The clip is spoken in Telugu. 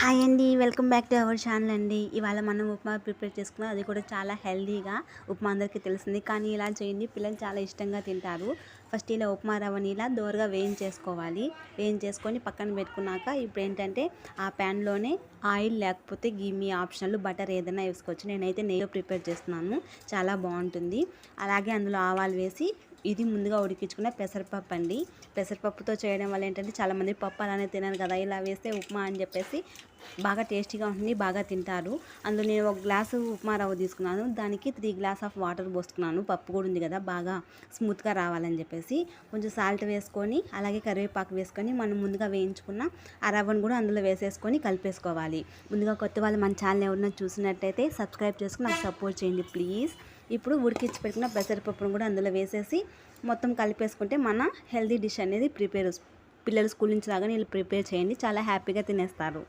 హాయ్ అండి, welcome back to our channel అండి. ఇవాళ మనం ఉప్మా ప్రిపేర్ చేసుకున్నాం. అది కూడా చాలా హెల్దీగా. ఉప్మా అందరికీ తెలిసింది, కానీ ఇలా చేయండి, పిల్లలు చాలా ఇష్టంగా తింటారు. ఫస్ట్ ఇలా ఉప్మా రవ్వని ఇలా దోరగా వేయించేసుకోవాలి. వేయించేసుకొని పక్కన పెట్టుకున్నాక ఇప్పుడు ఏంటంటే ఆ ప్యాన్లోనే ఆయిల్ లేకపోతే గీ మీ ఆప్షనల్ బటర్ ఏదైనా వేసుకోవచ్చు. నేనైతే నెయ్యిలో ప్రిపేర్ చేస్తున్నాను, చాలా బాగుంటుంది. అలాగే అందులో ఆవాలు వేసి ఇది ముందుగా ఉడికించుకున్న పెసరపప్పు అండి. పెసరపప్పుతో చేయడం వల్ల ఏంటంటే చాలామంది పప్పు అలానే తినరు కదా, ఇలా వేస్తే ఉప్మా అని చెప్పేసి బాగా టేస్టీగా ఉంటుంది, బాగా తింటారు. అందులో నేను 1 గ్లాసు ఉప్మా రవ్వ తీసుకున్నాను, దానికి 3 గ్లాస్ ఆఫ్ వాటర్ పోసుకున్నాను. పప్పు కూడా ఉంది కదా, బాగా స్మూత్గా రావాలని చెప్పేసి కొంచెం సాల్ట్ వేసుకొని అలాగే కరివేపాకు వేసుకొని మనం ముందుగా వేయించుకున్న ఆ రవ్వను కూడా అందులో వేసేసుకొని కలిపేసుకోవాలి. ముందుగా కొత్త వాళ్ళు మన ఛానల్ ఎవరైనా చూసినట్టయితే సబ్స్క్రైబ్ చేసుకుని నాకు సపోర్ట్ చేయండి ప్లీజ్. ఇప్పుడు ఉడికించి పెట్టిన పెసరపప్పును కూడా అందులో వేసేసి మొత్తం కలిపేసుకుంటే మన హెల్దీ డిష్ అనేది పిల్లలు స్కూల్ నుంచి రాగానే వీళ్ళు ప్రిపేర్ చేయండి, చాలా హ్యాపీగా తినేస్తారు.